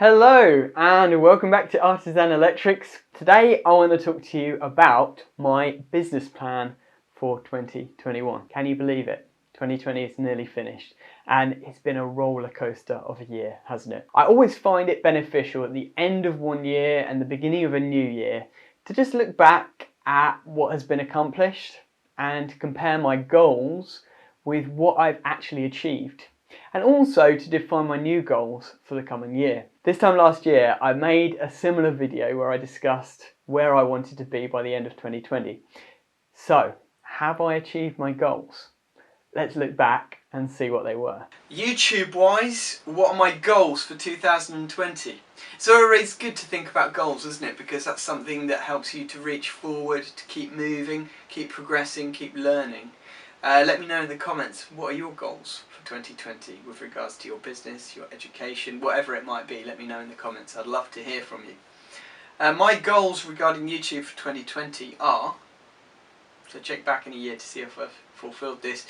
Hello and welcome back to Artisan Electrics. Today I want to talk to you about my business plan for 2021. Can you believe it? 2020 is nearly finished and it's been a roller coaster of a year, hasn't it? I always find it beneficial at the end of one year and the beginning of a new year to just look back at what has been accomplished and compare my goals with what I've actually achieved, and also to define my new goals for the coming year. This time last year, I made a similar video where I discussed where I wanted to be by the end of 2020. So, have I achieved my goals? Let's look back and see what they were. YouTube-wise, what are my goals for 2020? It's always good to think about goals, isn't it? Because that's something that helps you to reach forward, to keep moving, keep progressing, keep learning. Let me know in the comments, what are your goals for 2020 with regards to your business, your education, whatever it might be. Let me know in the comments. I'd love to hear from you. My goals regarding YouTube for 2020 are, so check back in a year to see if I've fulfilled this,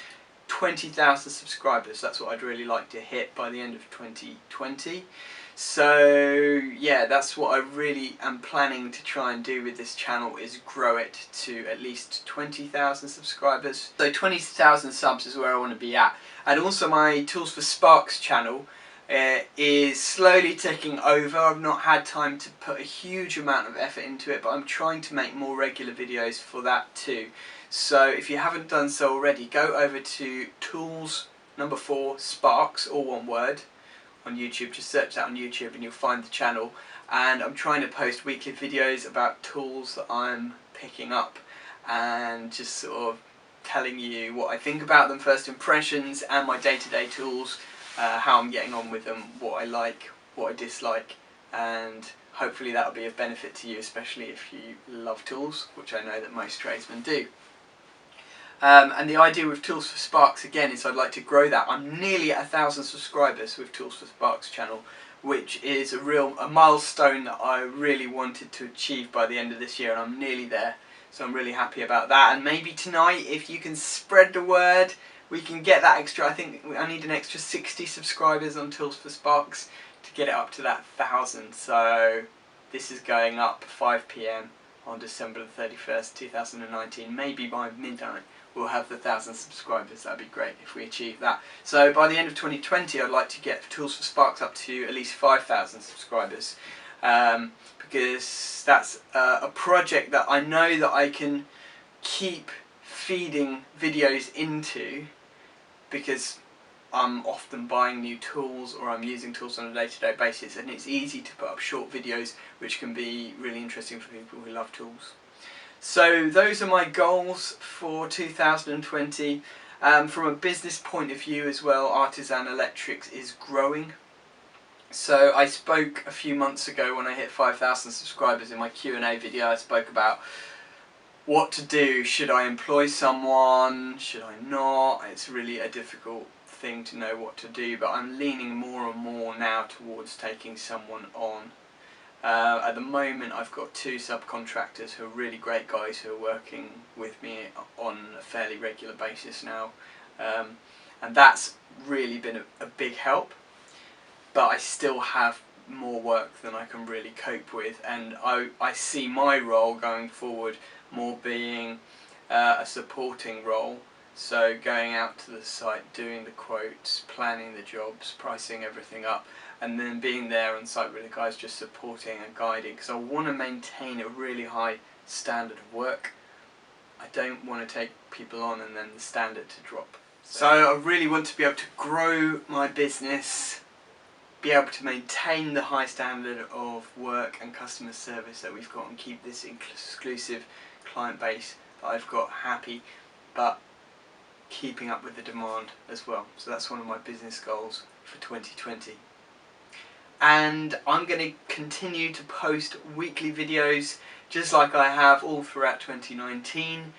20,000 subscribers. That's what I'd really like to hit by the end of 2020. So yeah, that's what I really am planning to try and do with this channel, is grow it to at least 20,000 subscribers. So 20,000 subs is where I want to be at. And also my Tools for Sparks channel is slowly ticking over. I've not had time to put a huge amount of effort into it, but I'm trying to make more regular videos for that too. So if you haven't done so already, go over to Tools 4 Sparks, all one word, on YouTube. Just search that on YouTube and you'll find the channel. And I'm trying to post weekly videos about tools that I'm picking up and just sort of telling you what I think about them, first impressions, and my day-to-day tools, how I'm getting on with them, what I like, what I dislike, and hopefully that'll be of benefit to you, especially if you love tools, which I know that most tradesmen do. And the idea with Tools for Sparks again is I'd like to grow that. I'm nearly at 1,000 subscribers with Tools for Sparks channel, which is a milestone that I really wanted to achieve by the end of this year, and I'm nearly there. So I'm really happy about that. And maybe tonight, if you can spread the word, we can get that extra. I think I need an extra 60 subscribers on Tools for Sparks to get it up to that 1,000. So this is going up 5 PM on December the 31st, 2019. Maybe by midnight we'll have the 1,000 subscribers. That'd be great if we achieve that. So by the end of 2020, I'd like to get Tools for Sparks up to at least 5,000 subscribers, because that's a project that I know that I can keep feeding videos into, because I'm often buying new tools or I'm using tools on a day-to-day basis, and it's easy to put up short videos which can be really interesting for people who love tools. So those are my goals for 2020. From a business point of view as well, Artisan Electrics is growing. So I spoke a few months ago when I hit 5,000 subscribers in my Q&A video. I spoke about what to do. Should I employ someone? Should I not? It's really a difficult thing to know what to do, but I'm leaning more and more now towards taking someone on. At the moment I've got 2 subcontractors who are really great guys who are working with me on a fairly regular basis now, and that's really been a big help, but I still have more work than I can really cope with, and I see my role going forward more being a supporting role. So going out to the site, doing the quotes, planning the jobs, pricing everything up, and then being there on site with the guys just supporting and guiding, because I want to maintain a really high standard of work. I don't want to take people on and then the standard to drop. So I really want to be able to grow my business, be able to maintain the high standard of work and customer service that we've got, and keep this exclusive client base that I've got happy, but keeping up with the demand as well. So that's one of my business goals for 2020. And I'm going to continue to post weekly videos just like I have all throughout 2019,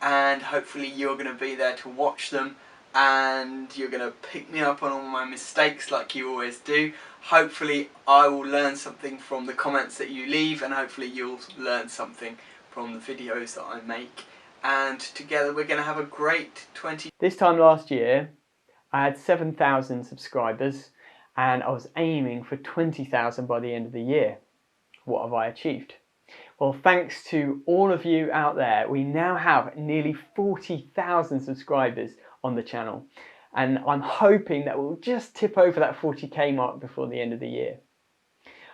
and hopefully you're going to be there to watch them, and you're going to pick me up on all my mistakes like you always do. Hopefully I will learn something from the comments that you leave, and hopefully you'll learn something from the videos that I make, and together we're going to have a great 2020. This time last year I had 7,000 subscribers and I was aiming for 20,000 by the end of the year. What have I achieved? Well, thanks to all of you out there, we now have nearly 40,000 subscribers on the channel, and I'm hoping that we'll just tip over that 40k mark before the end of the year.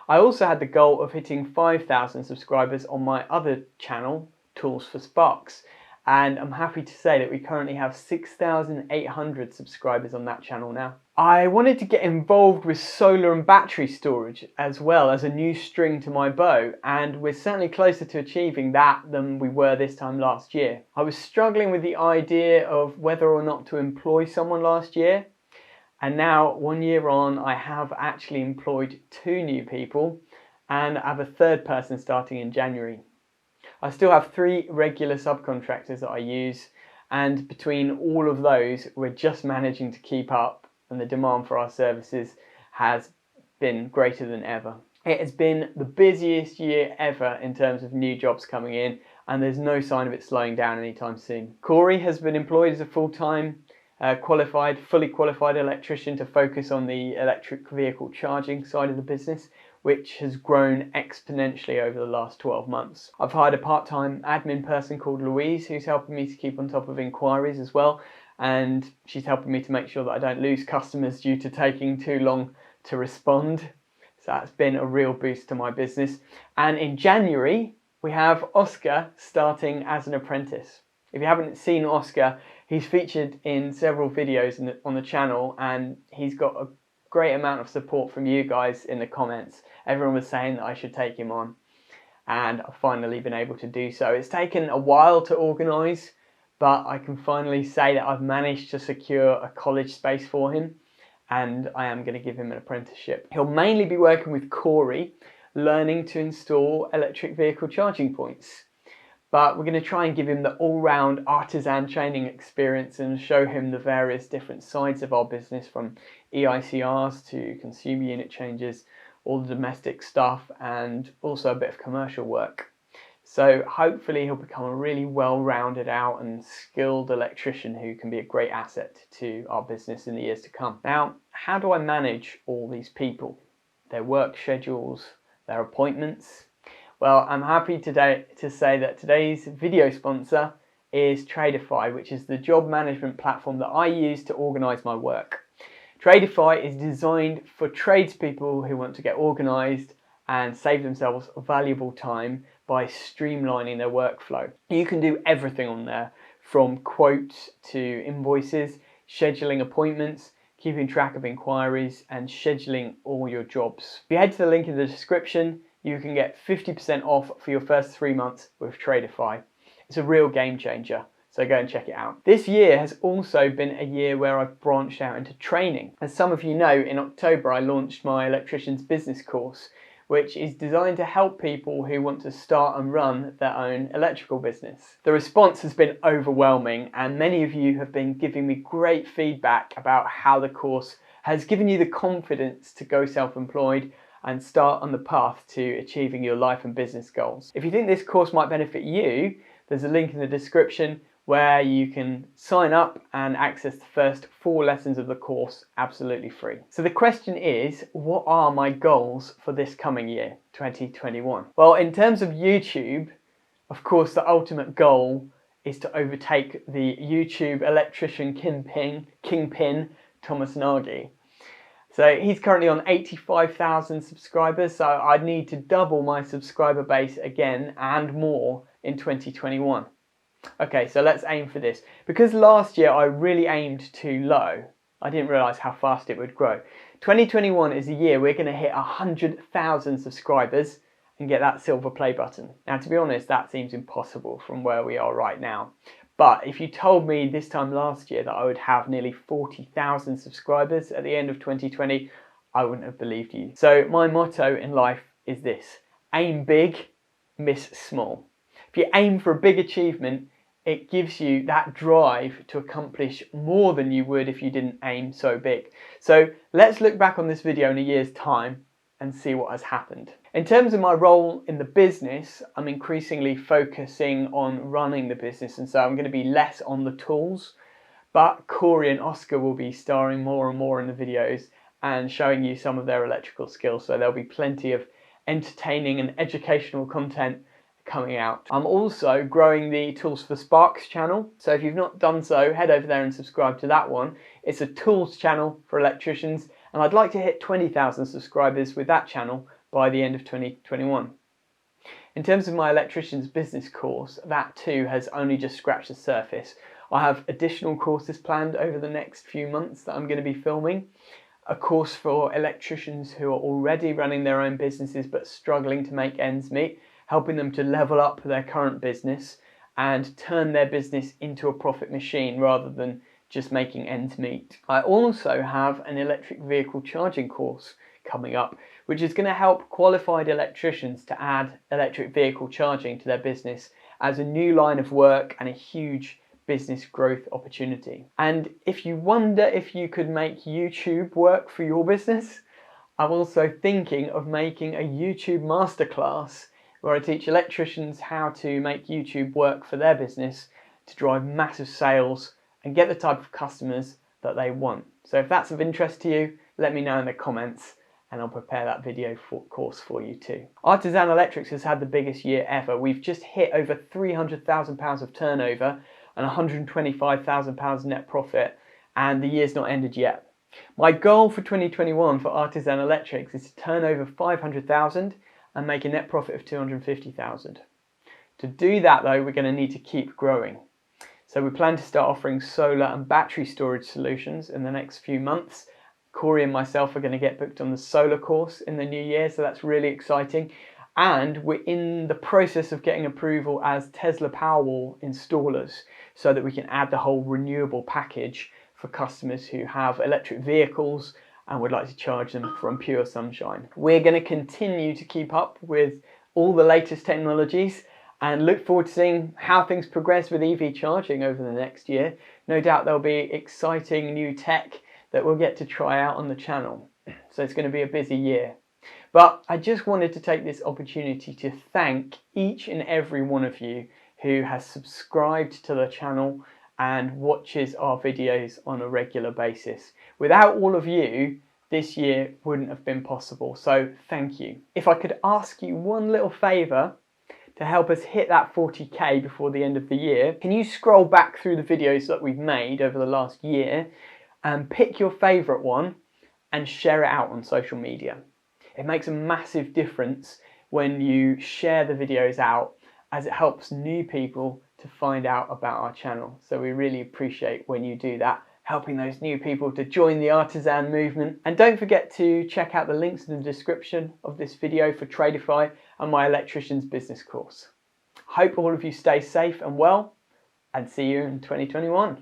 I also had the goal of hitting 5,000 subscribers on my other channel, Tools for Sparks, and I'm happy to say that we currently have 6,800 subscribers on that channel now. I wanted to get involved with solar and battery storage as well as a new string to my bow, and we're certainly closer to achieving that than we were this time last year. I was struggling with the idea of whether or not to employ someone last year, and now 1 year on I have actually employed 2 new people and I have a 3rd person starting in January. I still have 3 regular subcontractors that I use, and between all of those we're just managing to keep up, and the demand for our services has been greater than ever. It has been the busiest year ever in terms of new jobs coming in, and there's no sign of it slowing down anytime soon. Corey has been employed as a full-time fully qualified electrician to focus on the electric vehicle charging side of the business, which has grown exponentially over the last 12 months. I've hired a part-time admin person called Louise who's helping me to keep on top of inquiries as well, and she's helping me to make sure that I don't lose customers due to taking too long to respond. So that's been a real boost to my business. And in January we have Oscar starting as an apprentice. If you haven't seen Oscar, he's featured in several videos on the channel, and he's got a great amount of support from you guys in the comments. Everyone was saying that I should take him on, and I've finally been able to do so. It's taken a while to organise, but I can finally say that I've managed to secure a college space for him, and I am going to give him an apprenticeship. He'll mainly be working with Corey, learning to install electric vehicle charging points. But we're going to try and give him the all-round Artisan training experience and show him the various different sides of our business, from EICRs to consumer unit changes, all the domestic stuff, and also a bit of commercial work. So hopefully he'll become a really well-rounded out and skilled electrician who can be a great asset to our business in the years to come. Now, how do I manage all these people, their work schedules, their appointments? Well, I'm happy today to say that today's video sponsor is Tradify, which is the job management platform that I use to organise my work. Tradify is designed for tradespeople who want to get organised and save themselves valuable time by streamlining their workflow. You can do everything on there, from quotes to invoices, scheduling appointments, keeping track of inquiries, and scheduling all your jobs. If you head to the link in the description, you can get 50% off for your first 3 months with Tradify. It's a real game changer, so go and check it out. This year has also been a year where I've branched out into training. As some of you know, in October I launched my Electricians business course, which is designed to help people who want to start and run their own electrical business. The response has been overwhelming, and many of you have been giving me great feedback about how the course has given you the confidence to go self-employed and start on the path to achieving your life and business goals. If you think this course might benefit you, there's a link in the description where you can sign up and access the first 4 lessons of the course absolutely free. So the question is, what are my goals for this coming year, 2021? Well, in terms of YouTube, of course, the ultimate goal is to overtake the YouTube electrician kingpin, Thomas Nagy. So he's currently on 85,000 subscribers, so I'd need to double my subscriber base again and more in 2021. Okay, so let's aim for this. Because last year I really aimed too low, I didn't realise how fast it would grow. 2021 is the year we're going to hit 100,000 subscribers and get that silver play button. Now, to be honest, that seems impossible from where we are right now. But if you told me this time last year that I would have nearly 40,000 subscribers at the end of 2020, I wouldn't have believed you. So my motto in life is this: aim big, miss small. If you aim for a big achievement, it gives you that drive to accomplish more than you would if you didn't aim so big. So let's look back on this video in a year's time and see what has happened. In terms of my role in the business, I'm increasingly focusing on running the business, and so I'm going to be less on the tools, but Corey and Oscar will be starring more and more in the videos, and showing you some of their electrical skills. So there'll be plenty of entertaining and educational content coming out. I'm also growing the Tools for Sparks channel. So if you've not done so, head over there and subscribe to that one. It's a tools channel for electricians, and I'd like to hit 20,000 subscribers with that channel by the end of 2021. In terms of my Electricians business course, that too has only just scratched the surface. I have additional courses planned over the next few months that I'm going to be filming. A course for electricians who are already running their own businesses but struggling to make ends meet, helping them to level up their current business and turn their business into a profit machine rather than just making ends meet. I also have an electric vehicle charging course coming up, which is going to help qualified electricians to add electric vehicle charging to their business as a new line of work and a huge business growth opportunity. And if you wonder if you could make YouTube work for your business, I'm also thinking of making a YouTube masterclass where I teach electricians how to make YouTube work for their business to drive massive sales and get the type of customers that they want. So if that's of interest to you, let me know in the comments and I'll prepare that video course for you too. Artisan Electrics has had the biggest year ever. We've just hit over £300,000 of turnover and £125,000 net profit, and the year's not ended yet. My goal for 2021 for Artisan Electrics is to turn over 500,000 and make a net profit of 250,000. To do that though, we're going to need to keep growing. So we plan to start offering solar and battery storage solutions in the next few months. Corey and myself are going to get booked on the solar course in the new year, so that's really exciting. And we're in the process of getting approval as Tesla Powerwall installers so that we can add the whole renewable package for customers who have electric vehicles and would like to charge them from pure sunshine. We're going to continue to keep up with all the latest technologies and look forward to seeing how things progress with EV charging over the next year. No doubt there'll be exciting new tech that we'll get to try out on the channel. So it's going to be a busy year. But I just wanted to take this opportunity to thank each and every one of you who has subscribed to the channel and watches our videos on a regular basis. Without all of you, this year wouldn't have been possible, so thank you. If I could ask you one little favour to help us hit that 40k before the end of the year, can you scroll back through the videos that we've made over the last year and pick your favourite one and share it out on social media? It makes a massive difference when you share the videos out, as it helps new people to find out about our channel. So we really appreciate when you do that, helping those new people to join the Artisan movement. And don't forget to check out the links in the description of this video for Tradify and my Electricians business course. Hope all of you stay safe and well, and see you in 2021.